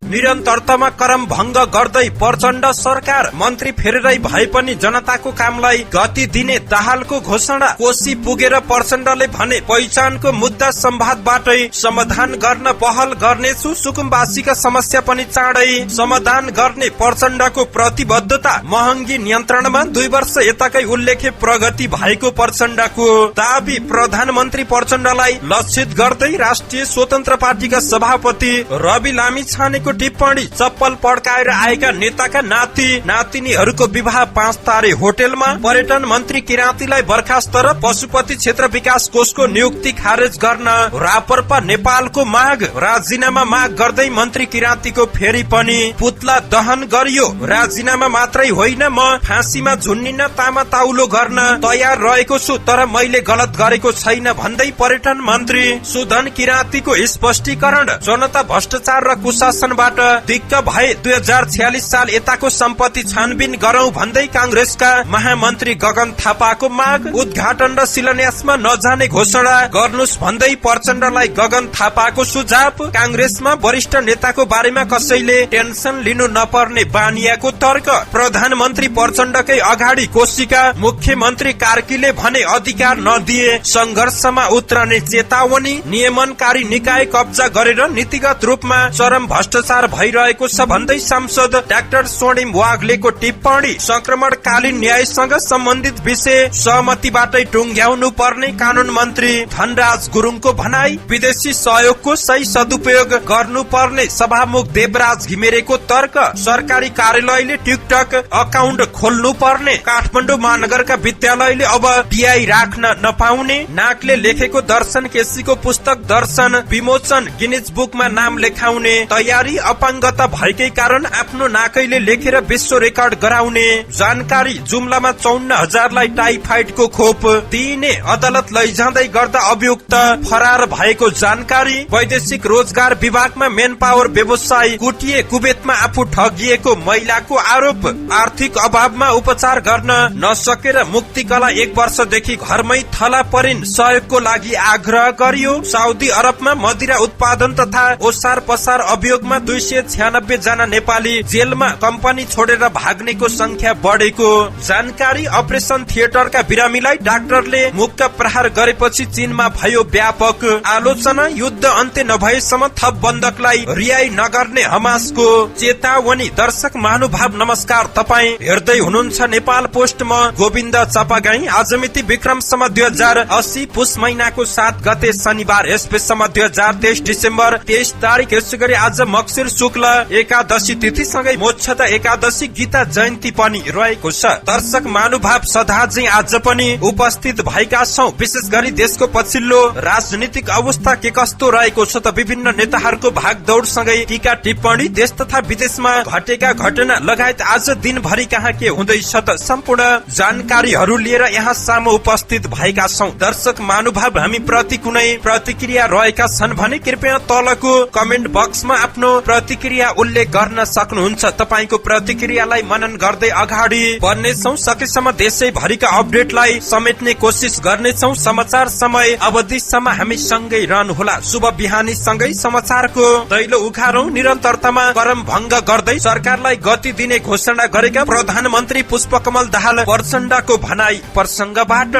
निरन्तरतामा क्रम भंग गर्दै प्रचण्ड सरकार। मन्त्री फेरेरै भए पनि जनताको कामलाई गति दिने दाहालको घोषणा। कोशी पुगेर प्रचण्डले भने पहिचानको मुद्दा संवादबाटै समाधान गर्न पहल गर्नेछु। सुकुम्बासीका समस्या पनि चाँडै समाधान गर्ने प्रचण्डको प्रतिबद्धता। महँगी नियन्त्रणमा 2 वर्ष यताकै उल्लेख्य प्रगति भएको प्रचण्डको दाबी। प्रधानमन्त्री प्रचण्डलाई लक्षित गर्दै राष्ट्रिय स्वतन्त्र पार्टीका सभापति रवि लामिछानेको टिप्पणी। चप्पल पड्काएर आएका नेताका नाति नातिनीहरूको विवाह 5 तारे होटेलमा। पर्यटन मन्त्री किराँतीलाई बर्खास्त र पशुपति क्षेत्र विकास कोषको नियुक्ति खारेज गर्न रापरपा नेपालको माग। राजीनामा माग गर्दै मन्त्री किराँतीको फेरि पनि पुतला दहन गरियो। राजीनामा मात्रै होइन, म फाँसीमा झुन्निन तामा ताउलो गर्न तयार रहेको छु, तर मैले गलत गरेको छैन भन्दै पर्यटन मन्त्री सुधन किराँतीको स्पष्टीकरण। जनता भ्रष्टाचार र कुशासनबाट दिक्क भए 2046 साल यताको सम्पत्ति छानबिन गरौं भन्दै कांग्रेसका महामन्त्री गगन थापाको माग। उद्घाटन र शिलान्यासमा नजाने घोषणा गर्नुस् भन्दै प्रचण्डलाई गगन थापाको सुझाव। कांग्रेसमा वरिष्ठ नेताको बारेमा कसैले टेन्सन लिनु नपर्ने बानियाको तर्क। प्रधानमन्त्री प्रचण्डकै अगाडि कोशीका मुख्यमन्त्री कार्कीले भने अधिकार नदिए संघर्षमा उत्रने चेतावनी। नियमनकारी निकाय कब्जा गरेर नीतिगत रूपमा चरम भ्रष्टाचार भइरहेको छ भन्दै सांसद डाक्टर स्वर्णिम वाग्लेको टिप्पणी। संक्रमणकालीन न्यायसँग सम्बन्धित विषय सहमतिबाटै टुंग्याउनु पर्ने कानून मन्त्री धनराज गुरुङको भनाई। विदेशी सहयोगको सही सदुपयोग गर्नुपर्ने सभामुख देवराज घिमिरेको तर्क। सरकारी कार्यालयले टिकटक अकाउन्ट खोल्नु पर्ने। काठमाडौँ महानगरका विद्यालयले अब डिआई राख्न नपाउने। नाकले लेखेको दर्शन केसीको पुस्तक दर्शन विमोचन गिनिज बुकमा नाम लेखाउने तयारी। अपाङ्गता भएकै कारण आफ्नो नाकैले लेखेर विश्व रेकर्ड गराउने जानकारी। जुम्लामा 54,000लाई टाइफाइडको खोप दिइने अदालत लैजाँदै गर्दा अभियुक्त फरार भएको जानकारी। वैदेशिक रोजगार विभागमा मेन पावर व्यवसाय कुटिए। कुवेतमा आफू ठगिएको महिलाको आरोप। आर्थिक अभावमा उपचार गर्न नसकेर मुक्तिकला 1 वर्षदेखि घरमै थला परिन्। सहयोगको लागि आग्रह गरियो। साउदी अरबमा मदिरा उत्पादन तथा ओसार पसार अभियोगमा 296 जना नेपाली जेलमा। कम्पनी छोडेर भाग्नेको संख्या बढेको जानकारी। अपरेसन थिएटरका बिरामीलाई डाक्टरले मुक्क प्रहार गरेपछि चीनमा भयो व्यापक आलोचना। युद्ध अन्त्य नभएसम्म थप बन्दकलाई रिहाई नगर्ने हमासको चेतावनी। दर्शक महानुभाव नमस्कार, तपाईँ हेर्दै हुनुहुन्छ नेपाल पोस्ट। म गोविन्द चपागाई। आज मिति विक्रमसम्म 2080 पुष महिनाको 7 गते शनिबार। यसपछि 2023 डिसेम्बर 23 तारिक। यसै गरी आज मक्सिर शुक्ल एकादशी तिथिसँगै मोक्षदा एकादशी गीता जयन्ती पनि रहेको छ। दर्शक महानुभाव सदा चाहिँ आज पनि उपस्थित भएका छौं। विशेष गरी देशको पछिल्लो राजनीतिक अवस्था के कस्तो रहेको छ त विभिन्न नेताहरूको भागदौड सँगै टीका टिप्पणी, देश तथा विदेशमा घटेका घटना लगायत आज दिनभरि कहाँ के हुँदैछ त सम्पूर्ण जानकारीहरू लिएर यहाँ सामु उपस्थित भएका छौं। दर्शक महानुभाव, हामी प्रति कुनै प्रतिक्रिया रहेका छन् भने कृपया तलको कमेन्ट बक्समा आफ्नो प्रतिक्रिया उल्लेख गर्न सक्नुहुन्छ। तपाईको प्रतिक्रियालाई मनन गर्दै अगाडि बढ्नेछौं। सकेसम्म देशैभरिका अपडेटलाई समेट्ने कोसिस गर्नेछौं। समाचार समय अवधिसम्म हामी सँगै रहनुहोला। शुभ बिहानी सँगै समाचारको दैलो उखारौं। निरन्तरतामा क्रम भंग गर्दै सरकारलाई गति दिने घोषणा गरेका प्रधानमन्त्री पुष्पकमल दाहाल प्रचण्डको भनाई प्रसंगबाट।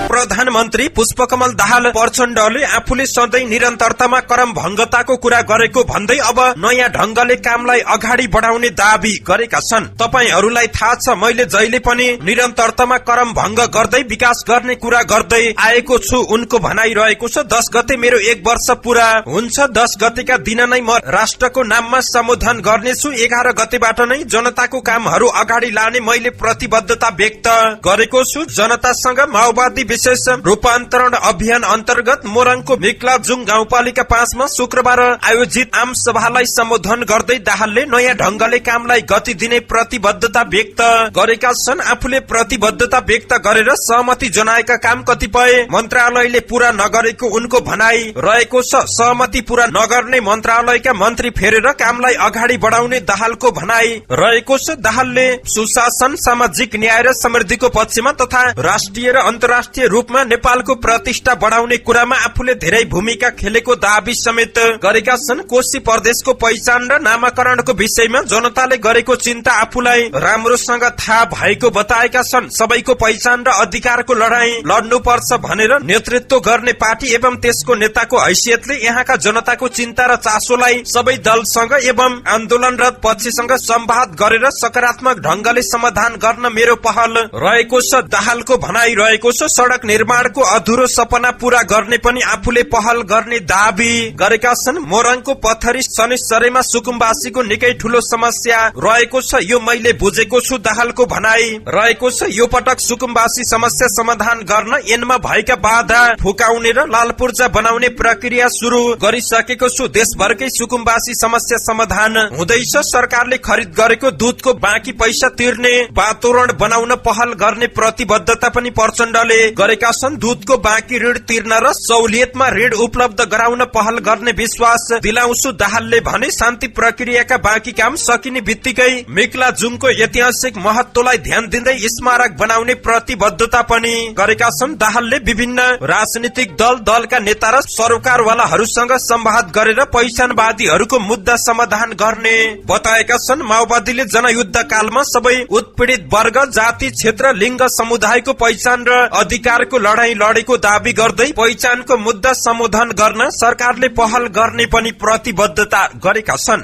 प्रधानमन्त्री पुष्पकमल दाहाल प्रचण्डले आफूले सधैँ निरन्तरतामा क्रम भंगताको कुरा गरेको भन्दै अब नयाँ ढंगले कामलाई अगाडि बढाउने दाबी गरेका छन्। तपाईहरूलाई थाहा छ, मैले जहिले पनि निरन्तरतामा क्रम भंग गर्दै विकास गर्ने कुरा गर्दै आएको छु। उनको भनाई रहेको छ, 10 गते मेरो 1 वर्ष पूरा हुन्छ। 10 गतेका दिन नै म राष्ट्रको नाममा सम्बोधन गर्नेछु। 11 गतेबाट नै जनताको कामहरू अगाडि लाने मैले प्रतिबद्धता व्यक्त गरेको छु। जनतासँग माओवादी विशेष रूपान्तरण अभियान अन्तर्गत मोरङको मिक्लाजुङ गाउँपालिका 5 मा शुक्रबार आयोजित आम सभालाई सम्बोधन गर्दै दाहालले नयाँ ढंगले कामलाई गति दिने प्रतिबद्धता व्यक्त गरेका छन्। आफूले प्रतिबद्धता व्यक्त गरेर सहमति जनाएका काम कतिपय मन्त्रालयले पूरा नगरेको उनको भनाई रहेको छ। सहमति पूरा नगर्ने मन्त्रालयका मन्त्री फेरेर कामलाई अगाडि बढाउने दाहालको भनाई रहेको छ। दाहालले सुशासन, सामाजिक न्याय र समृद्धिको पक्षमा तथा राष्ट्रिय र अन्तर्राष्ट्रिय रूपमा नेपालको प्रतिष्ठा बढाउने कुरामा आफूले धेरै भूमिका खेलेको दाबी समेत गरेका छन्। कोशी प्रदेशको पहिचान र नामाकरणको विषयमा जनताले गरेको चिन्ता आफूलाई राम्रोसँग थाहा भएको बताएका छन्। सबैको पहिचान र अधिकारको लडाई लड्नुपर्छ भनेर नेतृत्व गर्ने पार्टी एवं त्यसको नेताको हैसियतले यहाँका जनताको चिन्ता र चासोलाई सबै दलसँग एवं आन्दोलनरत पक्षसँग संवाद गरेर सकारात्मक ढंगले समाधान गर्न मेरो पहल रहेको छ। दाहालको भनाइ रहेको छ। सड़क निर्माणको अधुरो सपना पूरा गर्ने पनि आफूले पहल गर्ने दाबी गरेका छन्। मोरङको पथरी शनिश्चरेमा सुकुम्बासीको निकै ठूलो समस्या रहेको छ, यो मैले बुझेको छु। दाहालको भनाइ रहेको छ। यो पटक सुकुम्बासी समस्या समाधान गर्न ऐनमा भएका बाधा फुकाउने र लालपूर्जा बनाउने प्रक्रिया शुरू गरिसकेको छु। देशभरकै सुकुम्बासी समस्या समाधान हुँदैछ। सरकारले खरिद गरेको दूधको बाँकी पैसा तिर्ने वातावरण बनाउन पहल गर्ने प्रतिबद्धता पनि प्रचण्डले गरेका छन्। दूधको बाँकी ऋण तिर्न र सहुलियतमा ऋण उपलब्ध गराउन पहल गर्ने विश्वास दिलाउँछु। दाहालले भने शान्ति प्रक्रियाका बाँकी काम सकिने बित्तिकै मेक्लाजुङको ऐतिहासिक महत्वलाई ध्यान दिँदै स्मारक बनाउने प्रतिबद्धता पनि गरेका छन्। दाहालले विभिन्न राजनीतिक दलका नेता र सरकारवालाहरूसँग संवाद गरेर पहिचानवादीहरूको मुद्दा समाधान गर्ने बताएका छन्। माओवादीले जनयुद्ध कालमा सबै उत्पीडित वर्ग, जाति, क्षेत्र, लिङ्ग, समुदायको पहिचान र अधिकारको लडाई लडेको दावी गर्दै पहिचानको मुद्दा समाधान गर्न सरकारले पहल गर्ने पनि प्रतिबद्धता गरेका छन्।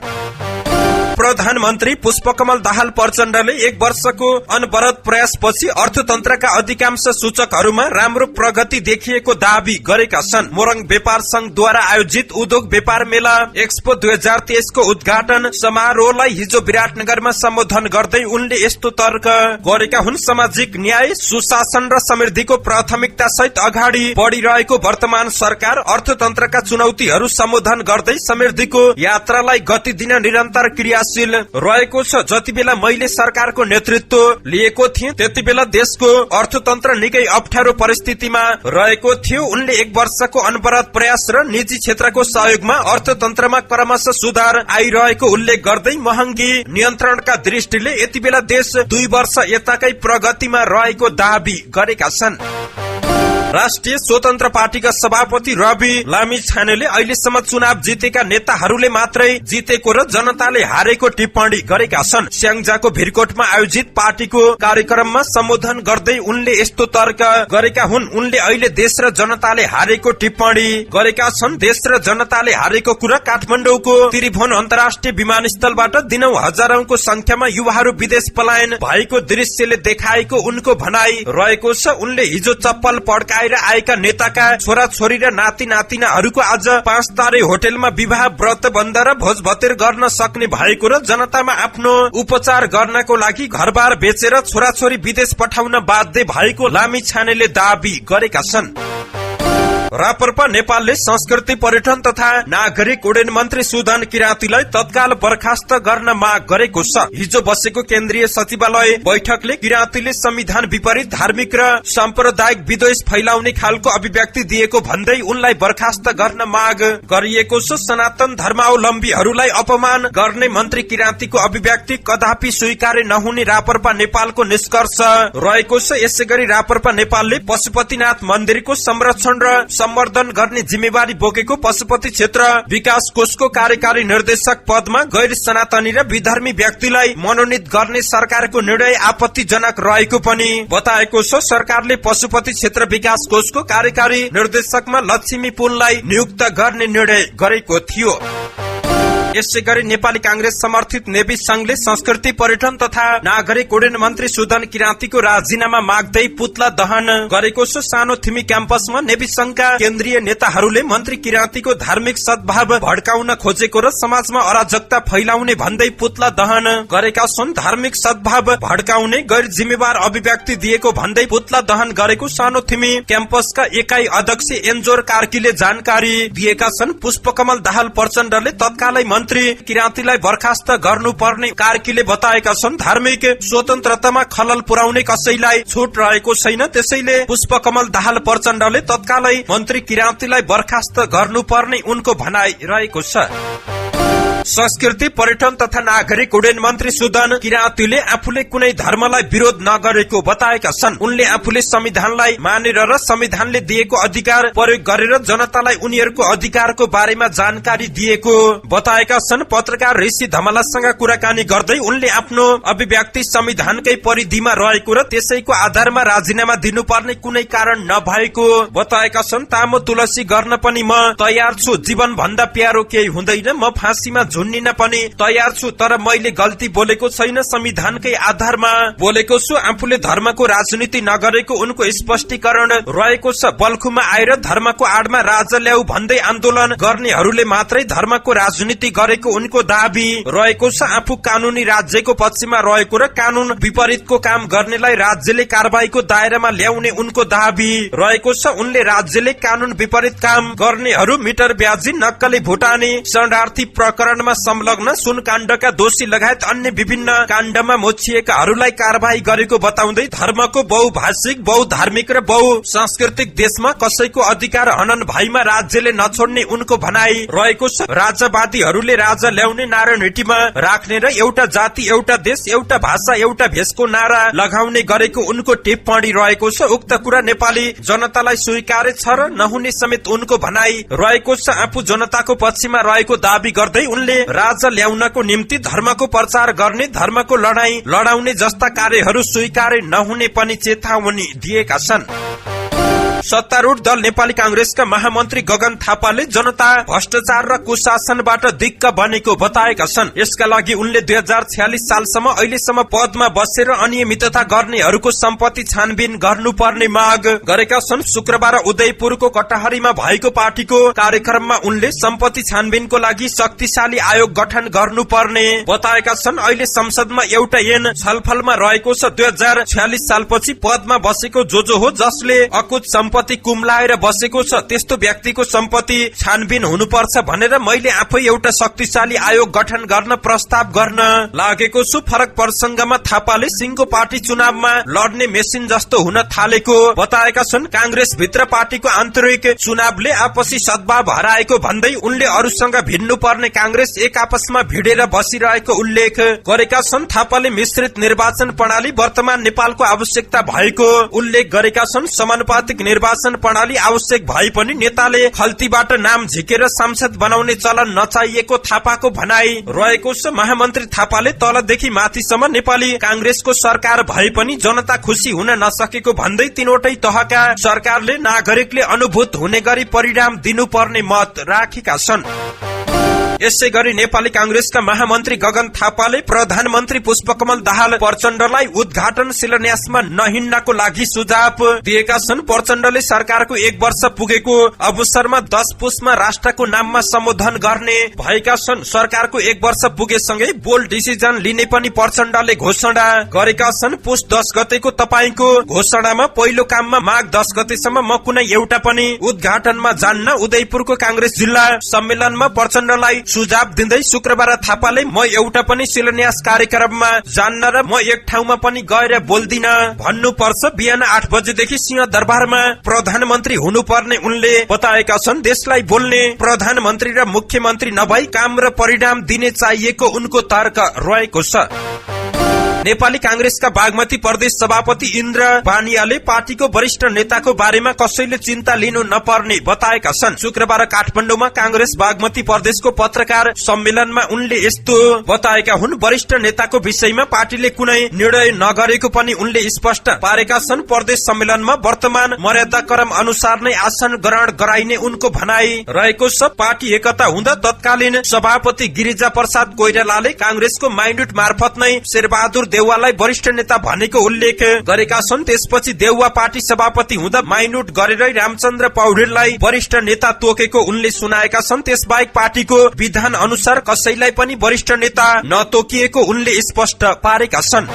प्रधानमन्त्री पुष्पकमल दाहाल प्रचण्डले 1 वर्षको अनवरत प्रयासपछि अर्थतन्त्रका अधिकांश सूचकहरूमा राम्रो प्रगति देखिएको दावी गरेका छन्। मोरङ व्यापार संघद्वारा आयोजित उद्योग व्यापार मेला एक्सपो 2023 को उद्घाटन समारोहलाई हिजो विराटनगरमा सम्बोधन गर्दै उनले यस्तो तर्क गरेका हुन्। सामाजिक न्याय, सुशासन र समृद्धिको प्राथमिकता सहित अगाडि बढिरहेको वर्तमान सरकार अर्थतन्त्रका चुनौतीहरू सम्बोधन गर्दै समृद्धिको यात्रालाई गति दिन निरन्तर क्रिया रहेको छ। जति बेला मैले सरकारको नेतृत्व लिएको थिएँ त्यति बेला देशको अर्थतन्त्र निकै अप्ठ्यारो परिस्थितिमा रहेको थियो। उनले 1 वर्षको अनवरत प्रयास र निजी क्षेत्रको सहयोगमा अर्थतन्त्रमा क्रमशः सुधार आइरहेको उल्लेख गर्दै महँगी नियन्त्रणका दृष्टिले यति बेला देश 2 वर्ष यताकै प्रगतिमा रहेको दावी गरेका छन्। राष्ट्रिय स्वतन्त्र पार्टीका सभापति रवि लामिछानेले अहिलेसम्म चुनाव जितेका नेताहरूले मात्रै जितेको र जनताले हारेको टिप्पणी गरेका छन्। स्याङ्जाको भिरकोटमा आयोजित पार्टीको कार्यक्रममा सम्बोधन गर्दै उनले यस्तो तर्क गरेका हुन्। उनले अहिले देश र जनताले हारेको टिप्पणी गरेका छन्। देश र जनताले हारेको कुरा काठमाडौँको त्रिभुवन अन्तर्राष्ट्रिय विमानस्थलबाट दिनौं हजारौंको संख्यामा युवाहरू विदेश पलायन भएको दृश्यले देखाएको उनको भनाइ रहेको छ। उनले हिजो चप्पल पड्काए आएका नेताका छोराछोरी र नाति नातिनाहरूको आज 5 तारे होटलमा विवाह व्रतबन्ध र भोजभतेर गर्न सक्ने भएको र जनतामा आफ्नो उपचार गर्नको लागि घरबार बेचेर छोराछोरी विदेश पठाउन बाध्य भएको लामिछानेले दावी गरेका छन्। राप्रपा नेपालले संस्कृति पर्यटन तथा नागरिक उड्डयन मन्त्री सुदन किराँतीलाई तत्काल बर्खास्त गर्न माग गरेको छ। हिजो बसेको केन्द्रीय सचिवालय बैठकले किराँतीले संविधान विपरीत धार्मिक र साम्प्रदायिक विद्वेष फैलाउने खालको अभिव्यक्ति दिएको भन्दै उनलाई बर्खास्त गर्न माग गरिएको छ। सनातन धर्मावलम्बीहरूलाई अपमान गर्ने मन्त्री किराँतीको अभिव्यक्ति कदापि स्वीकार्य नहुने राप्रपा नेपालको निष्कर्ष रहेको छ। यसैगरी राप्रपा नेपालले पशुपतिनाथ मन्दिरको संरक्षण र सम्वर्धन गर्ने जिम्मेवारी बोकेको पशुपति क्षेत्र विकास कोषको कार्यकारी निर्देशक पदमा गैर सनातनी र विधर्मी व्यक्तिलाई मनोनित गर्ने सरकारको निर्णय आपत्तिजनक रहेको पनि बताएको छ। सरकारले पशुपति क्षेत्र विकास कोषको कार्यकारी निर्देशकमा लक्ष्मी पुनलाई नियुक्त गर्ने निर्णय गरेको थियो। यसैगरी नेपाली कांग्रेस समर्थित नेवी संघले संस्कृति पर्यटन तथा नागरिक उड्डयन मन्त्री सुदन किराँतीको राजीनामा माग्दै पुतला दहन गरेको छ। सानो थिमी क्याम्पसमा नेवी संघका केन्द्रीय नेताहरूले मन्त्री किराँतीको धार्मिक सद्भाव भड्काउन खोजेको र समाजमा अराजकता फैलाउने भन्दै पुतला दहन गरेका छन्। धार्मिक सद्भाव भड्काउने गैर जिम्मेवार अभिव्यक्ति दिएको भन्दै पुतला दहन गरेको सानो थिमी क्याम्पसका एकाइ अध्यक्ष एन्जोर कार्कीले जानकारी दिएका छन्। पुष्पकमल दाहाल प्रचण्डले तत्कालै मन्त्री किराँतीलाई बर्खास्त गर्नुपर्ने कार्कीले बताएका छन्। धार्मिक स्वतन्त्रतामा खलल पुर्याउने कसैलाई छुट रहेको छैन, त्यसैले पुष्पकमल दाहाल प्रचण्डले तत्कालै मन्त्री किराँतीलाई बर्खास्त गर्नुपर्ने उनको भनाइ रहेको छ। संस्कृति पर्यटन तथा नागरिक उड्डयन मन्त्री सुदन किराँतीले आफूले कुनै धर्मलाई विरोध नगरेको बताएका छन्। उनले आफूले संविधानलाई मानेर र संविधानले दिएको अधिकार प्रयोग गरेर जनतालाई उनीहरूको अधिकारको बारेमा जानकारी दिएको बताएका छन्। पत्रकार ऋषि धमलासँग कुराकानी गर्दै उनले आफ्नो अभिव्यक्ति संविधानकै परिधिमा रहेको र त्यसैको आधारमा राजीनामा दिनुपर्ने कुनै कारण नभएको बताएका छन्। तामो तुलसी गर्न पनि म तयार छु, जीवन भन्दा प्यारो केही हुँदैन, म फाँसीमा झुन्निन पनि तयार छु, तर मैले गल्ती बोलेको छैन, संविधानकै आधारमा बोलेको छु। आफूले धर्मको राजनीति नगरेको उनको स्पष्टीकरण रहेको छ। बल्खुमा आएर धर्मको आडमा राजा ल्याऊ भन्दै आन्दोलन गर्नेहरूले मात्रै धर्मको राजनीति गरेको उनको दाबी रहेको छ। आफू कानूनी राज्यको पक्षमा रहेको र कानून विपरीतको काम गर्नेलाई राज्यले कारबाहीको दायरामा ल्याउने उनको दाबी रहेको छ। उनले राज्यले कानून विपरीत काम गर्नेहरू, मिटर ब्याजी, नक्कली भुटानी शरणार्थी प्रकरणमा संलग्न, सुनकाण्डका दोषी लगायत अन्य विभिन्न काण्डमा मोचिएकाहरूलाई कारबाही गरेको बताउँदै धर्मको बहुभाषिक, बहुधार्मिक र बहुसांस्कृतिक देशमा कसैको अधिकार हनन भएमा राज्यले नछोड्ने उनको भनाई रहेको छ। राजावादीहरूले राजा ल्याउने नारा नीतिमा राख्ने र एउटा जाति, एउटा देश, एउटा भाषा, एउटा भेषको नारा लगाउने गरेको उनको टिप्पणी रहेको छ। उक्त कुरा नेपाली जनतालाई स्वीकार्य छ र नहुने समेत उनको भनाई रहेको छ। आफू जनताको पक्षमा रहेको दाबी गर्दै उनले राजा ल्याउनको निम्ति धर्मको प्रचार गर्ने, धर्मको लडाई लडाउने जस्ता कार्यहरू स्वीकार्य नहुने पनि चेतावनी दिएका छन्। सत्तारूढ़ दल नेपाली कांग्रेसका महामन्त्री गगन थापाले जनता भ्रष्टाचार र कुशासनबाट दिक्क बनेको बताएका छन्। यसका लागि उनले 2046 सालसम्म अहिलेसम्म पदमा बसेर अनियमितता गर्नेहरूको सम्पत्ति छानबिन गर्नुपर्ने माग गरेका छन्। शुक्रबार उदयपुरको कटहरीमा भएको पार्टीको कार्यक्रममा उनले सम्पत्ति छानबिनको लागि शक्तिशाली आयोग गठन गर्नुपर्ने बताएका छन्। अहिले संसदमा एउटा ऐन छलफलमा रहेको छ। 2046 सालपछि पदमा बसेको जो हो, जसले अकुत सम्पत्ति कुम्लाएर बसेको छ, त्यस्तो व्यक्तिको सम्पत्ति छानबिन हुनुपर्छ भनेर मैले आफै एउटा शक्तिशाली आयोग गठन गर्न प्रस्ताव गर्न लागेको छु। फरक प्रसंगमा थापाले सिंहको पार्टी चुनावमा लड्ने मेसिन जस्तो हुन थालेको बताएका छन्। कांग्रेस भित्र पार्टीको आन्तरिक चुनावले आपसी सद्भाव हराएको भन्दै उनले अरूसँग भिड्नु पर्ने कांग्रेस एक आपसमा भिडेर बसिरहेको उल्लेख गरेका छन्। थापाले मिश्रित निर्वाचन प्रणाली वर्तमान नेपालको आवश्यकता भएको उल्लेख गरेका छन्। समानुपातिक निर्वाचन प्रणाली आवश्यक भए पनि नेताले खल्तीबाट नाम झिकेर सांसद बनाउने चलन नचाहिएको थापाको भनाई रहेको छ। महामन्त्री थापाले तलदेखि माथिसम्म नेपाली कांग्रेसको सरकार भए पनि जनता खुशी हुन नसकेको भन्दै तीनवटै तहका सरकारले नागरिकले अनुभूत हुने गरी परिणाम दिनुपर्ने मत राखेका छन्। यसै गरी नेपाली कांग्रेसका महामन्त्री गगन थापाले प्रधानमन्त्री पुष्पकमल दाहाल प्रचण्डलाई उद्घाटन शिलान्यासमा नहिड्नको लागि सुझाव दिएका छन्। प्रचण्डले सरकारको 1 वर्ष पुगेको अवसरमा 10 पुसमा राष्ट्रको नाममा सम्बोधन गर्ने भएका छन्। सरकारको 1 वर्ष पुगेसँगै बोल्ड डिसिजन लिने पनि प्रचण्डले घोषणा गरेका छन्। पुस 10 गतेको तपाईको घोषणामा पहिलो काममा माघ 10 गतेसम्म म कुनै एउटा पनि उद्घाटनमा जान्न, उदयपुरको कांग्रेस जिल्ला सम्मेलनमा प्रचण्डलाई सुझाव दिँदै शुक्रबार थापाले म एउटा पनि शिलान्यास कार्यक्रममा जान्न र म एक ठाउँमा पनि गएर बोल्दिन भन्नुपर्छ। बिहान 8 बजेदेखि सिंह दरबारमा प्रधानमन्त्री हुनुपर्ने उनले बताएका छन्। देशलाई बोल्ने प्रधानमन्त्री र मुख्यमन्त्री नभई काम र परिणाम दिने चाहिएको उनको तर्क रहेको छ। नेपाली कांग्रेसका बागमती प्रदेश सभापति इन्द्र बानियाले पार्टीको वरिष्ठ नेताको बारेमा कसैले चिन्ता लिनु नपर्ने बताएका छन्। शुक्रबार काठमाडौँमा कांग्रेस बागमती प्रदेशको पत्रकार सम्मेलनमा उनले यस्तो बताएका हुन्। वरिष्ठ नेताको विषयमा पार्टीले कुनै निर्णय नगरेको पनि उनले स्पष्ट पारेका छन्। प्रदेश सम्मेलनमा वर्तमान मर्यादाक्रम अनुसार नै आसन ग्रहण गराइने उनको भनाई रहेको छ। पार्टी एकता हुँदा तत्कालीन सभापति गिरिजा प्रसाद कोइरालाले कांग्रेसको माइन्युट मार्फत नै शेरबहादुर देउवालाई वरिष्ठ नेता भनेको उल्लेख गरेका छन्। त्यसपछि देउवा पार्टी सभापति हुँदा माइन्युट गरेरै रामचन्द्र पौडेललाई वरिष्ठ नेता तोकेको उनले सुनाएका छन्। त्यसबाहेक पार्टीको विधान अनुसार कसैलाई पनि वरिष्ठ नेता नतोकिएको उनले स्पष्ट पारेका छन्।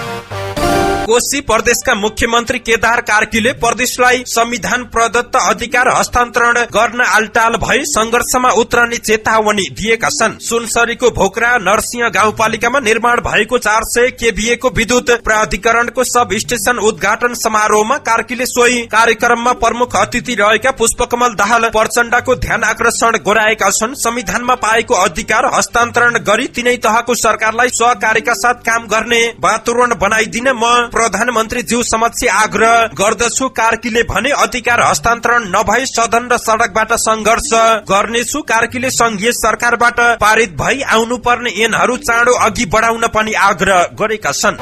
कोशी प्रदेशका मुख्यमन्त्री केदार कार्कीले प्रदेशलाई संविधान प्रदत्त अधिकार हस्तान्तरण गर्न आलटाल भई संघर्षमा उत्रने चेतावनी दिएका छन्। सुनसरीको भोकरा नरसिंह गाउँपालिकामा निर्माण भएको 400 केभीए को विद्युत प्राधिकरणको सब स्टेशन उद्घाटन समारोहमा कार्कीले सोही कार्यक्रममा प्रमुख अतिथि रहेका पुष्पकमल दाहाल प्रचण्डको ध्यान आकर्षण गराएका छन्। संविधानमा पाएको अधिकार हस्तान्तरण गरी तीनै तहको सरकारलाई सहकार्यका साथ काम गर्ने वातावरण बनाइदिन म प्रधानमन्त्री ज्यू समक्ष आग्रह गर्दछु। कार्कीले भने अधिकार हस्तान्तरण नभई सदन र सड़कबाट संघर्ष गर्नेछु। कार्कीले संघीय सरकारबाट पारित भई आउनुपर्ने ऐनहरू चाँडो अघि बढाउन पनि आग्रह गरेका छन्।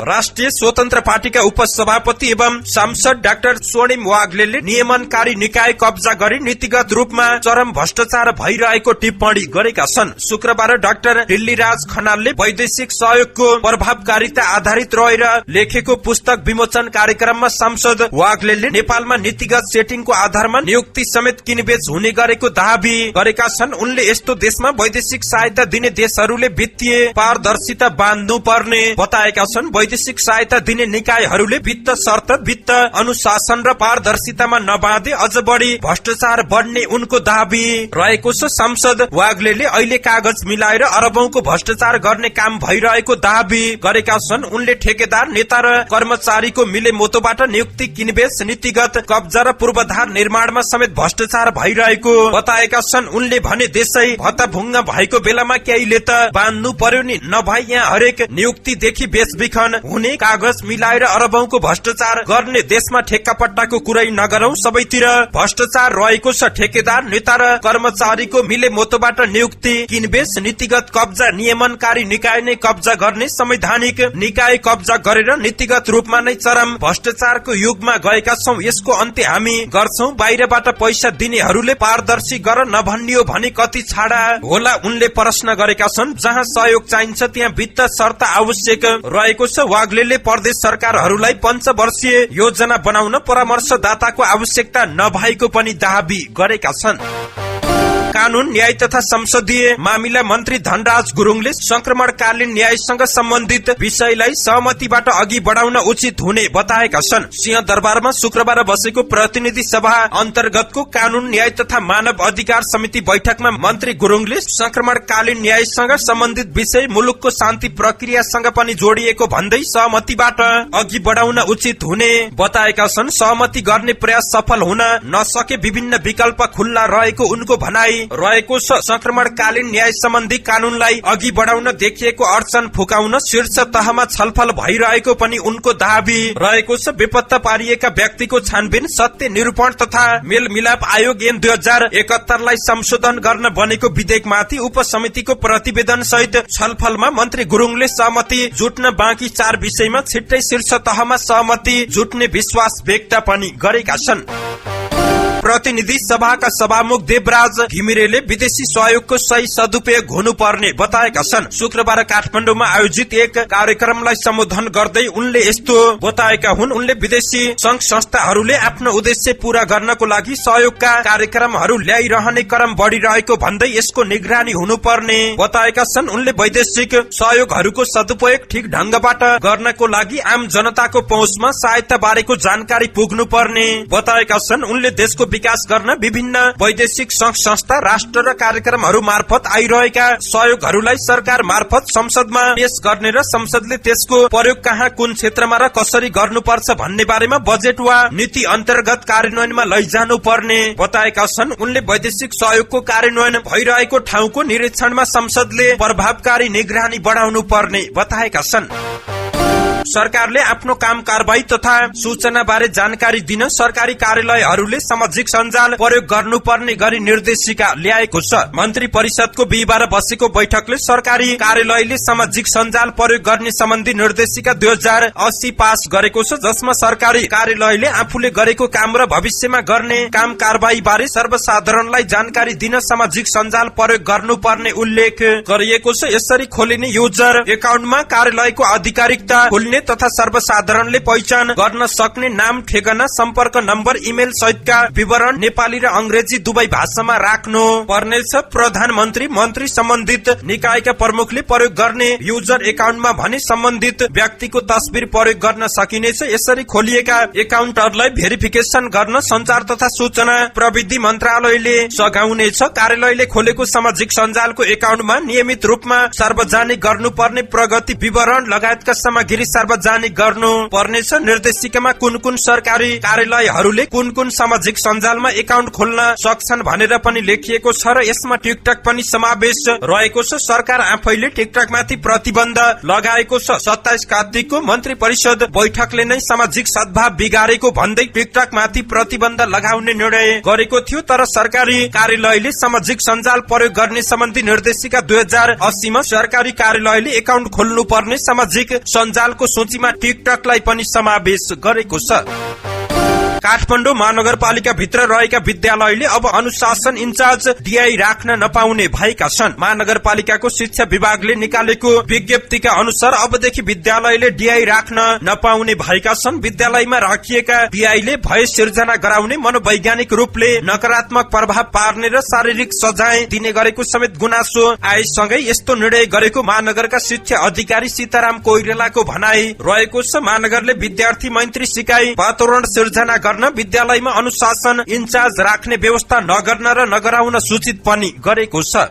राष्ट्रिय स्वतन्त्र पार्टीका उपसभापति एवं सांसद डाक्टर स्वर्णिम वाग्लेले नियमनकारी निकाय कब्जा गरी नीतिगत रूपमा चरम भ्रष्टाचार भइरहेको टिप्पणी गरेका छन्। शुक्रबार डाक्टर दिल्लीराज खनालले वैदेशिक सहयोगको प्रभावकारिता आधारित रहेर लेखेको पुस्तक विमोचन कार्यक्रममा सांसद वाग्लेले नेपालमा नीतिगत सेटिङको आधारमा नियुक्ति समेत किनबेच हुने गरेको दावी गरेका छन्। उनले यस्तो देशमा वैदेशिक सहायता दिने देशहरूले वित्तीय पारदर्शिता बाँध्नु पर्ने बताएका छन्। वैदेशिक सहायता दिने निकायहरूले वित्त शर्त, वित्त अनुशासन र पारदर्शितामा नबाँधे अझ बढी भ्रष्टाचार बढ्ने उनको दावी रहेको छ। सांसद वाग्लेले अहिले कागज मिलाएर अरबौंको भ्रष्टाचार गर्ने काम भइरहेको दावी गरेका छन्। उनले ठेकेदार, नेता र कर्मचारीको मिले मोतोबाट नियुक्ति, किनबेच, नीतिगत कब्जा र पूर्वाधार निर्माणमा समेत भ्रष्टाचार भइरहेको बताएका छन्। उनले भने देशै भत्ताभुङ्ग भएको बेलामा केहीले त बाँध्नु पर्यो नि, नभए यहाँ हरेक नियुक्तिदेखि बेचबिखन हुने, कागज मिलाएर अरबौंको भ्रष्टाचार गर्ने देशमा ठेक्कापट्टाको कुरै नगरौं। सबैतिर भ्रष्टाचार रहेको छ। ठेकेदार, नेता र कर्मचारीको मिले मोतोबाट नियुक्ति, किनबेच, नीतिगत कब्जा, नियमनकारी निकाय नै कब्जा गर्ने, संवैधानिक निकाय कब्जा गरेर नीतिगत रूपमा नै चरम भ्रष्टाचारको युगमा गएका छौं। यसको अन्त्य हामी गर्छौं। बाहिरबाट पैसा दिनेहरूले पारदर्शी गर नभनियो भने कति छाडा होला, उनले प्रश्न गरेका छन्। जहाँ सहयोग चाहिन्छ त्यहाँ वित्त शर्त आवश्यक रहेको छ। वाग्लेले प्रदेश सरकारहरूलाई पञ्चवर्षीय योजना बनाउन परामर्शदाताको आवश्यकता नभएको पनि दावी गरेका छन्। कानून, न्याय तथा संसदीय मामिला मन्त्री धनराज गुरुङले संक्रमणकालीन न्यायसँग सम्बन्धित विषयलाई सहमतिबाट अघि बढाउन उचित हुने बताएका छन्। सिंहदरबारमा शुक्रबार बसेको प्रतिनिधि सभा अन्तर्गतको कानून, न्याय तथा मानव अधिकार समिति बैठकमा मन्त्री गुरुङले संक्रमणकालीन न्यायसँग सम्बन्धित विषय मुलुकको शान्ति प्रक्रियासँग पनि जोडिएको भन्दै सहमतिबाट अघि बढाउन उचित हुने बताएका छन्। सहमति गर्ने प्रयास सफल हुन नसके विभिन्न विकल्प खुल्ला रहेको उनको भनाई रहेको छ। संक्रमणकालीन न्याय सम्बन्धी कानूनलाई अघि बढाउन देखिएको अडचन फुकाउन शीर्ष तहमा छलफल भइरहेको पनि उनको दावी रहेको छ। बेपत्ता पारिएका व्यक्तिको छानबिन, सत्य निरूपण तथा मेलमिलाप आयोग ऐन 2071 लाई संशोधन गर्न बनेको विधेयकमाथि उपसमितिको प्रतिवेदन सहित छलफलमा मन्त्री गुरुङले सहमति जुट्न बाँकी 4 विषयमा छिट्टै शीर्ष तहमा सहमति जुट्ने विश्वास व्यक्त पनि गरेका छन्। प्रतिनिधि सभाका सभामुख देवराज घिमिरेले विदेशी सहयोगको सही सदुपयोग हुनुपर्ने बताएका छन्। शुक्रबार काठमाडौँमा आयोजित एक कार्यक्रमलाई सम्बोधन गर्दै उनले यस्तो बताएका हुन्। उनले विदेशी संघ संस्थाहरूले आफ्नो उद्देश्य पूरा गर्नको लागि सहयोगका कार्यक्रमहरू ल्याइरहने क्रम बढ़िरहेको भन्दै यसको निगरानी हुनुपर्ने बताएका छन्। उनले वैदेशिक सहयोगहरूको सदुपयोग ठिक ढंगबाट गर्नको लागि आम जनताको पहुँचमा सहायता बारेको जानकारी पुग्नुपर्ने बताएका छन्। उनले देशको विकास गर्न विभिन्न वैदेशिक संघ संस्था, राष्ट्र र कार्यक्रमहरू मार्फत आइरहेका सहयोगहरूलाई सरकार मार्फत संसदमा पेश गर्ने र संसदले त्यसको प्रयोग कहाँ, कुन क्षेत्रमा र कसरी गर्नुपर्छ भन्ने बारेमा बजेट वा नीति अन्तर्गत कार्यान्वयनमा लैजानु पर्ने बताएका छन्। उनले वैदेशिक सहयोगको कार्यान्वयन भइरहेको ठाउँको निरीक्षणमा संसदले प्रभावकारी निगरानी बढाउनु पर्ने बताएका छन्। सरकारले आफ्नो काम कारबाही तथा सूचना बारे जानकारी दिन सरकारी कार्यालयहरूले सामाजिक सञ्जाल प्रयोग गर्नुपर्ने गरी निर्देशिका ल्याएको छ। मन्त्री परिषदको बिहिबार बसेको बैठकले सरकारी कार्यालयले सामाजिक सञ्जाल प्रयोग गर्ने सम्बन्धी निर्देशिका 2080 पास गरेको छ, जसमा सरकारी कार्यालयले आफूले गरेको काम र भविष्यमा गर्ने काम कारबाही बारे सर्वसाधारणलाई जानकारी दिन सामाजिक सञ्जाल प्रयोग गर्नुपर्ने उल्लेख गरिएको छ। यसरी खोलिने युजर एकाउन्टमा कार्यालयको आधिकारिकता खुल्ने हुने तथा सर्वसाधारणले पहिचान गर्न सक्ने नाम, ठेगाना, सम्पर्क नम्बर, इमेल सहितका विवरण नेपाली र अंग्रेजी दुवै भाषामा राख्नु पर्नेछ। प्रधानमन्त्री, मन्त्री, सम्बन्धित निकायका प्रमुखले प्रयोग गर्ने युजर एकाउन्टमा भने सम्बन्धित व्यक्तिको तस्बिर प्रयोग गर्न सकिनेछ। यसरी खोलिएका एकाउन्टहरूलाई भेरिफिकेसन गर्न संचार तथा सूचना प्रविधि मन्त्रालयले सघाउनेछ। कार्यालयले खोलेको सामाजिक सञ्जालको एकाउन्टमा नियमित रूपमा सार्वजनिक गर्नुपर्ने प्रगति विवरण लगायतका सामग्री सार्वजनिक गर्नु पर्नेछ। निर्देशिकामा कुन सरकारी कार्यालयहरूले कुन सामाजिक सञ्जालमा एकाउन्ट खोल्न सक्छन् भनेर पनि लेखिएको छ र यसमा टिकटक पनि समावेश रहेको छ। सरकार आफैले टिकटकमाथि प्रतिबन्ध लगाएको छ। 27 कार्तिकको मन्त्री परिषद बैठकले नै सामाजिक सद्भाव बिगारेको भन्दै टिकटकमाथि प्रतिबन्ध लगाउने निर्णय गरेको थियो, तर सरकारी कार्यालयले सामाजिक सञ्जाल प्रयोग गर्ने सम्बन्धी निर्देशिका 2080 मा सरकारी कार्यालयले एकाउन्ट खोल्नु पर्ने सामाजिक सञ्जालको सूचीमा टिकटकलाई पनि समावेश गरेको छ। काठमाडौँ महानगरपालिका भित्र रहेका विद्यालयले अब अनुशासन इन्चार्ज डिआई राख्न नपाउने भएका छन्। महानगरपालिकाको शिक्षा विभागले निकालेको विज्ञप्तिका अनुसार अबदेखि विद्यालयले डिआई राख्न नपाउने भएका छन्। विद्यालयमा राखिएका डिआईले भय सिर्जना गराउने, मनोवैज्ञानिक रूपले नकारात्मक प्रभाव पार्ने र शारीरिक सजाय दिने गरेको समेत गुनासो आएसँगै यस्तो निर्णय गरेको महानगरका शिक्षा अधिकारी सीताराम कोइरालाको भनाई रहेको छ। महानगरले विद्यार्थी मैत्री सिकाइ वातावरण सिर्जना गर्न विद्यालयमा अनुशासन इन्चार्ज राख्ने व्यवस्था नगर्न र नगराउन सूचित पनि गरेको छ।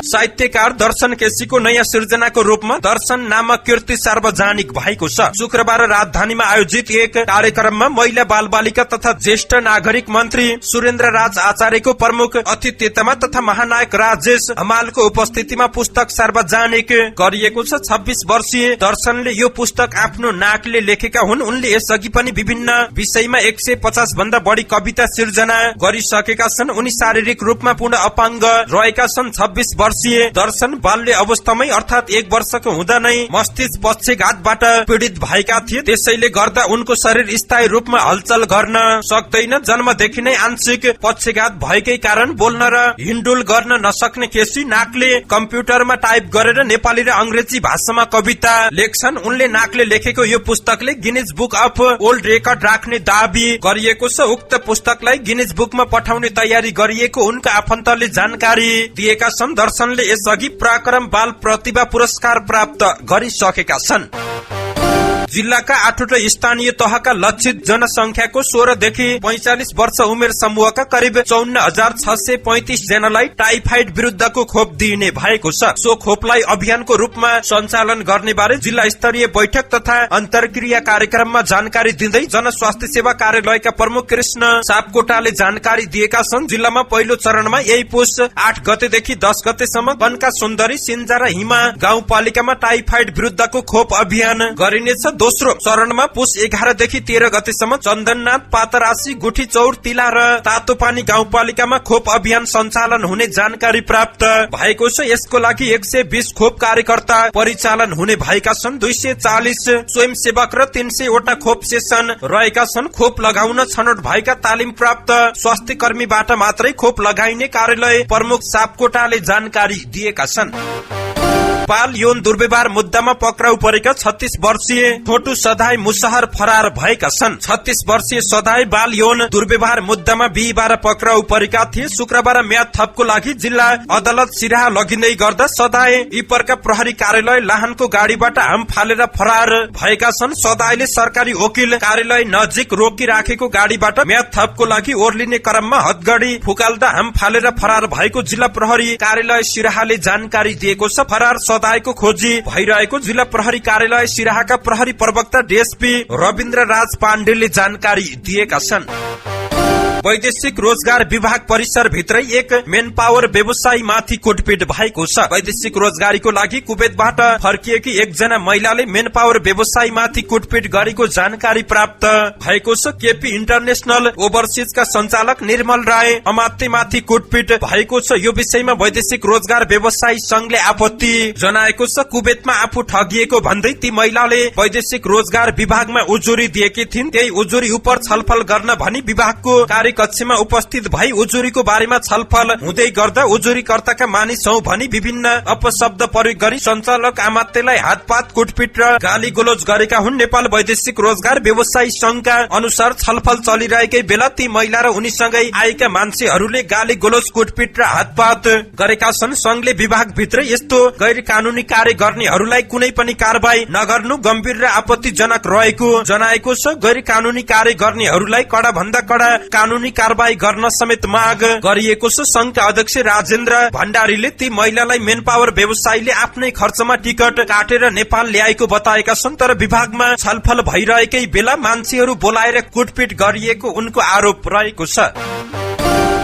साहित्यकार दर्शन केसीको नयाँ सिर्जनाको रूपमा दर्शन नामक कृति सार्वजनिक भएको छ। शुक्रबार राजधानीमा आयोजित एक कार्यक्रममा महिला बाल बालिका तथा ज्येष्ठ नागरिक मन्त्री सुरेन्द्र राज आचार्यको प्रमुख अतिथित्वमा तथा महानायक राजेश हमालको उपस्थितिमा पुस्तक सार्वजनिक गरिएको छ। 26 वर्षीय दर्शनले यो पुस्तक आफ्नो नाकले लेखेका हुन्। उनले यसअघि पनि विभिन्न विषयमा 150 भन्दा बढी कविता सिर्जना गरिसकेका छन्। उनी शारीरिक रूपमा पूर्ण अपाङ्ग रहेका छन्। 26 वर्षीय दर्शन बाल्य अवस्थामै अर्थात 1 वर्षको हुँदा नै मस्तिष्क पक्षघातबाट पीड़ित भएका थिए। त्यसैले गर्दा उनको शरीर स्थायी रूपमा हलचल गर्न सक्दैन। जन्मदेखि नै आंशिक पक्षघात भएकै कारण बोल्न र हिन्डुल गर्न नसक्ने केसी नाकले कम्प्युटरमा टाइप गरेर नेपाली र अंग्रेजी भाषामा कविता लेख्छन्। उनले नाकले लेखेको यो पुस्तकले Guinness book of world record राख्ने दावी गरिएको छ। उक्त पुस्तकलाई गिनिज बुकमा पठाउने तयारी गरिएको उनका आफन्तले जानकारी दिएका छन्। दर्शनले यसअघि पराक्रम बाल प्रतिभा पुरस्कार प्राप्त गरिसकेका छन्। जिल्लाका 8वटा स्थानीय तहका लक्षित जनसंख्याको 16 देखि 45 वर्ष उमेर समूहका करिब 54,635 जनालाई टाइफाइड विरुद्धको खोप दिइने भएको छ। सो खोपलाई अभियानको रूपमा सञ्चालन गर्ने बारे जिल्ला स्तरीय बैठक तथा अन्तर्क्रिया कार्यक्रममा जानकारी दिँदै जनस्वास्थ्य सेवा कार्यालयका प्रमुख कृष्ण सापकोटाले जानकारी दिएका छन्। जिल्लामा पहिलो चरणमा यही पुस 8 गतेदेखि 10 गतेसम्म बनका सुन्दरी, सिन्जा र हिमा गाउँपालिकामा टाइफाइड विरुद्धको खोप अभियान गरिनेछ। दोस्रो चरणमा पुस 11 देखि 13 गतेसम्म चन्दननाथ, पातरासी, गुठी चौर, तिला र तातोपानी गाउँपालिकामा खोप अभियान सञ्चालन हुने जानकारी प्राप्त भएको छ। यसको लागि 120 खोप कार्यकर्ता परिचालन हुने भएका छन्। 240 स्वयंसेवक र 300 वटा खोप सेसन रहेका छन्। खोप लगाउन छनौट भएका तालिम प्राप्त स्वास्थ्य कर्मीबाट मात्रै खोप लगाइने कार्यालय प्रमुख सापकोटाले जानकारी दिएका छन्। बाल यौन दुर्व्यवहार मुद्दामा पक्राउ परेका 36 वर्षीय छोटु सदाई मुसहर फरार भएका छन्। 36 वर्षीय सदाई बाल यौन दुर्व्यवहार मुद्दामा बिहीबार पक्राउ परेका थिए। शुक्रबार म्याद थपको लागि जिल्ला अदालत सिराहा लगिँदै गर्दा सदाई इपरका प्रहरी कार्यालय लाहानको गाडीबाट हाम फालेर फरार भएका छन्। सदाईले सरकारी वकिल कार्यालय नजिक रोकिराखेको गाडीबाट म्याद थपको लागि ओर्लिने क्रममा हदगडी फुकाल्दा हाम फालेर फरार भएको जिल्ला प्रहरी कार्यालय सिराहाले जानकारी दिएको छ। फरार सदाईको खोजी भइरहेको जिल्ला प्रहरी कार्यालय सिराहाका प्रहरी प्रवक्ता डीएसपी रविन्द्र राज पाण्डेले जानकारी दिएका छन्। वैदेशिक रोजगार विभाग परिसर भित्रै एक मेन पावर व्यवसायी माथि कुटपिट भएको छ। वैदेशिक रोजगारीको लागि कुवेतबाट फर्किएकी एकजना महिलाले मेन पावर व्यवसायी माथि कुटपिट गरेको जानकारी प्राप्त भएको छ। केपी इन्टरनेशनल ओभरसिजका सञ्चालक निर्मल राय अमात्यमाथि कुटपिट भएको छ। यो विषयमा वैदेशिक रोजगार व्यवसायी संघले आपत्ति जनाएको छ। कुवेतमा आफू ठगिएको भन्दै ती महिलाले वैदेशिक रोजगार विभागमा उजुरी दिएकी थिइन्। त्यही उजुरी उपर छलफल गर्न भनी विभागको कक्षमा उपस्थित भई उजुरीको बारेमा छलफल हुँदै गर्दा उजुरीकर्ताका मानिस हौ भनी विभिन्न अपशब्द प्रयोग गरी सञ्चालक आमात्यलाई हातपात कुटपिट र गाली गलोज गरेका हुन्। नेपाल वैदेशिक रोजगार व्यवसायी संघका अनुसार छलफल चलिरहेकै बेला ती महिला र उनीसँगै आएका मान्छेहरूले गाली गलोज कुटपिट र हातपात गरेका छन्। संघले विभागभित्र यस्तो गैर कानूनी कार्य गर्नेहरूलाई कुनै पनि कारबाही नगर्नु गम्भीर र आपत्तिजनक रहेको जनाएको छ। गैर कानूनी कार्य गर्नेहरूलाई कडा भन्दा कडा कानूनी कारबाही गर्न समेत माग गरिएको छ। संघका अध्यक्ष राजेन्द्र भण्डारीले ती महिलालाई मेन पावर व्यवसायीले आफ्नै खर्चमा टिकट काटेर नेपाल ल्याएको बताएका छन्। तर विभागमा छलफल भइरहेकै बेला मान्छेहरू बोलाएर कुटपिट गरिएको उनको आरोप रहेको छ।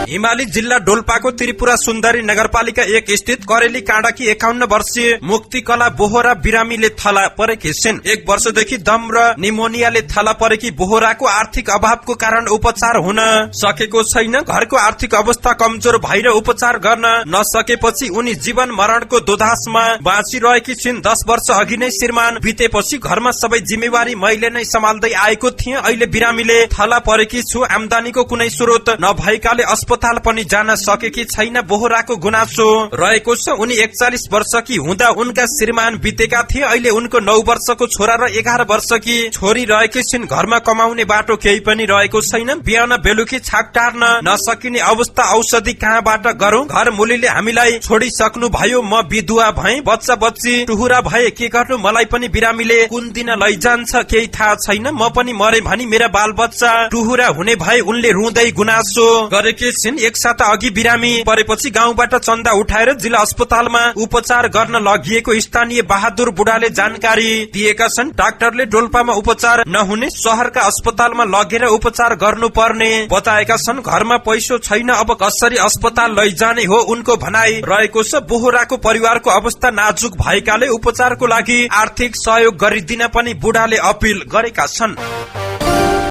हिमाली जिल्ला डोल्पाको त्रिपुरा सुन्दरी नगरपालिका 1 स्थित करेली काँडाकी 51 वर्षीय मुक्तिकला बोहरा बिरामीले थला परेकी छिन्। 1 वर्षदेखि दम र निमोनियाले थला परेकी बोहराको आर्थिक अभावको कारण उपचार हुन सकेको छैन। घरको आर्थिक अवस्था कमजोर भएर उपचार गर्न नसकेपछि उनी जीवन मरणको दोधासमा बाँचिरहेकी छिन्। 10 वर्ष अघि नै श्रीमान बितेपछि घरमा सबै जिम्मेवारी मैले नै सम्हाल्दै आएको थिएँ। अहिले बिरामीले थला परेकी छु। आम्दानीको कुनै स्रोत नभएकाले अस्पताल पनि जान सकेकी छैन। बोहराको गुनासो रहेको छ। उनी 41 वर्षकी हुँदा उनका श्रीमान बितेका थिए। अहिले उनको 9 वर्षको छोरा र 11 वर्षकी छोरी रहेकी छिन्। घरमा कमाउने बाटो केही पनि रहेको छैन। बिहान बेलुकी छाक टार्न नसकिने अवस्था। औषधि कहाँबाट गरौं? घर मुलीले हामीलाई छोडिसक्नु भयो। म विधुवा भए, बच्चा बच्ची टुहुरा भए, के गर्नु? मलाई पनि बिरामीले कुन दिन लैजान्छ केही थाहा छैन। म पनि मरे भनी मेरा बाल बच्चा टुहुरा हुने भए उनले रुँदै गुनासो गरेकी छिन्। एक साता अघि बिरामी परेपछि गाउँबाट चन्दा उठाएर जिल्ला अस्पतालमा उपचार गर्न लगिएको स्थानीय बहादुर बुढाले जानकारी दिएका छन्। डाक्टरले डोल्पामा उपचार नहुने शहरका अस्पतालमा लगेर उपचार गर्नुपर्ने बताएका छन्। घरमा पैसो छैन, अब कसरी अस्पताल लैजाने हो उनको भनाई रहेको छ। बोहराको परिवारको अवस्था नाजुक भएकाले उपचारको लागि आर्थिक सहयोग गरिदिन पनि बुढाले अपील गरेका छन्।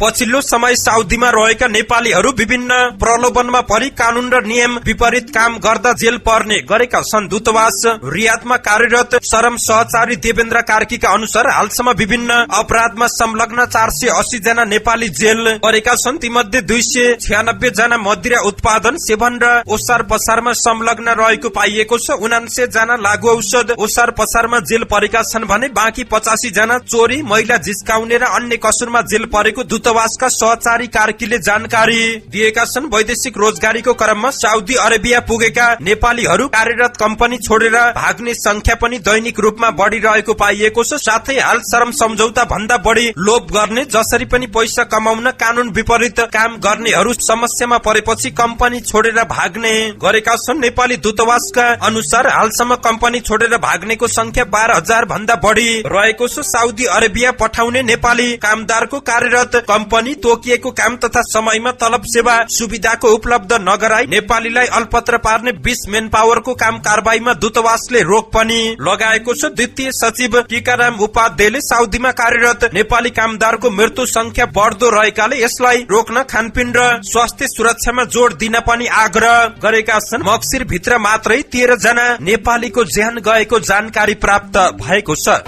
पछिल्लो समय साउदीमा रहेका नेपालीहरू विभिन्न प्रलोभनमा परि कानून र नियम विपरीत काम गर्दा जेल पर्ने गरेका छन्। दूतावास रियादमा कार्यरत शरम सहचारी देवेन्द्र कार्कीका अनुसार हालसम्म विभिन्न अपराधमा संलग्न 480 जना नेपाली जेल परेका छन्। तीमध्ये 296 जना मदिरा उत्पादन, सेवन र ओसार पसारमा संलग्न रहेको पाइएको छ। 79 जना लागू औषध ओसार पसारमा जेल परेका छन् भने बाँकी 85 जना चोरी, महिला जिस्काउने र अन्य कसुरमा जेल परेको दूतावासका सहचारी कार्कीले जानकारी दिएका छन्। वैदेशिक रोजगारीको क्रममा साउदी अरेबिया पुगेका नेपालीहरू कार्यरत कम्पनी छोडेर भाग्ने संख्या पनि दैनिक रूपमा बढ़िरहेको पाइएको छ। साथै हाल श्रम सम्झौता भन्दा बढी लोभ गर्ने, जसरी पनि पैसा कमाउन कानून विपरीत काम गर्नेहरू समस्यामा परेपछि कम्पनी छोडेर भाग्ने गरेका छन्। नेपाली दूतावासका अनुसार हालसम्म कम्पनी छोडेर भाग्नेको संख्या 12,000 भन्दा बढी रहेको छ। साउदी अरेबिया पठाउने नेपाली कामदारको कार्यरत कम्पनी तोकिएको काम तथा समयमा तलब सेवा सुविधाको उपलब्ध नगराई नेपालीलाई अलपत्र पार्ने 20 मेन पावरको काम कारबाहीमा दूतावासले रोक पनि लगाएको छ। द्वितीय सचिव टीकाराम उपाध्यायले साउदीमा कार्यरत नेपाली कामदारको मृत्यु संख्या बढ्दो रहेकाले यसलाई रोक्न खानपिन र स्वास्थ्य सुरक्षामा जोड़ दिन पनि आग्रह गरेका छन्। मक्सिर भित्र मात्रै 13 जना नेपालीको ज्यान गएको जानकारी प्राप्त भएको छ।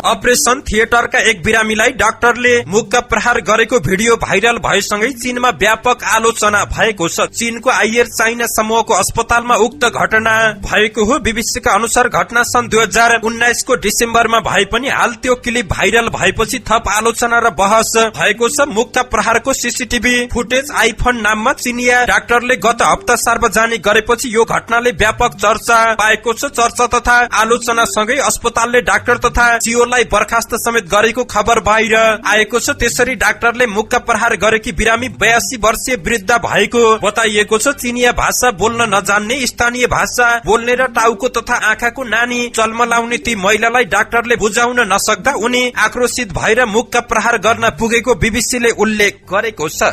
अपरेशन थिएटरका एक बिरामीलाई डाक्टरले मुक्का प्रहार गरेको भिडियो भाइरल भएसँगै चीनमा व्यापक आलोचना भएको छ। चीनको आइएर चाइना समूहको अस्पतालमा उक्त घटना भएको हो। बीबीसीका अनुसार घटना सन् 2019 को डिसेम्बरमा भए पनि हाल त्यो क्लिप भाइरल भएपछि थप आलोचना र बहस भएको छ। मुक्का प्रहारको सीसीटीभी फुटेज आइफोन नाममा चीनिया डाक्टरले गत हप्ता सार्वजनिक गरेपछि यो घटनाले व्यापक चर्चा पाएको छ। चर्चा तथा आलोचना सँगै अस्पतालले डाक्टर तथा चिओ बर्खास्त समेत गरेको खबर बाहिर आएको छ। त्यसरी डाक्टरले मुक्का प्रहार गरेकी बिरामी 82 वर्षीय वृद्ध भएको बताइएको छ। चीनिया भाषा बोल्न नजान्ने, स्थानीय भाषा बोल्ने र टाउको तथा आँखाको नानी चल्मलाउने ती महिलालाई डाक्टरले बुझाउन नसक्दा उनी आक्रोशित भएर मुक्का प्रहार गर्न पुगेको बीबीसीले उल्लेख गरेको छ।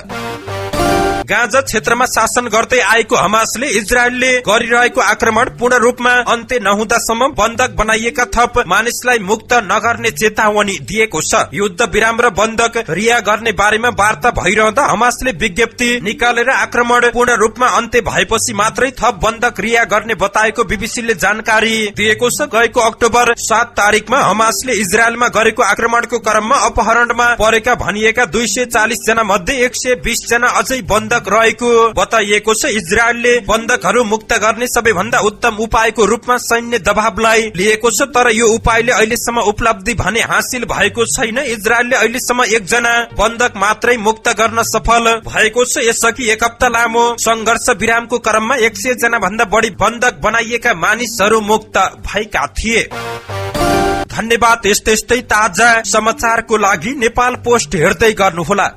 गाजा क्षेत्रमा शासन गर्दै आएको हमासले इजरायलले गरिरहेको आक्रमण पूर्ण रूपमा अन्त्य नहुँदासम्म बन्धक बनाइएका थप मानिसलाई मुक्त नगर्ने चेतावनी दिएको छ। युद्ध विराम र बन्धक रिहा गर्ने बारेमा वार्ता भइरहँदा हमासले विज्ञप्ति निकालेर आक्रमण पूर्ण रूपमा अन्त्य भएपछि मात्रै थप बन्धक रिहा गर्ने बताएको बीबीसीले जानकारी दिएको छ। गएको अक्टोबर 7 तारिकमा हमासले इजरायलमा गरेको आक्रमणको क्रममा अपहरणमा परेका भनिएका 240 जना मध्ये 120 जना अझै बन्धक रहेको बताइएको छ। इजरायलले बन्धकहरू मुक्त गर्ने सबैभन्दा उत्तम उपायको रूपमा सैन्य दबावलाई लिएको छ, तर यो उपायले अहिलेसम्म उपलब्धि भने हासिल भएको छैन। इजरायलले अहिलेसम्म 1 जना बन्धक मात्रै मुक्त गर्न सफल भएको छ। यसअघि 1 हप्ता लामो संघर्ष विरामको क्रममा 100 जना भन्दा बढी बन्धक बनाइएका मानिसहरू मुक्त भएका थिए। धन्यवाद। यस्तै ताजा समाचारको लागि नेपाल पोस्ट हेर्दै गर्नुहोला।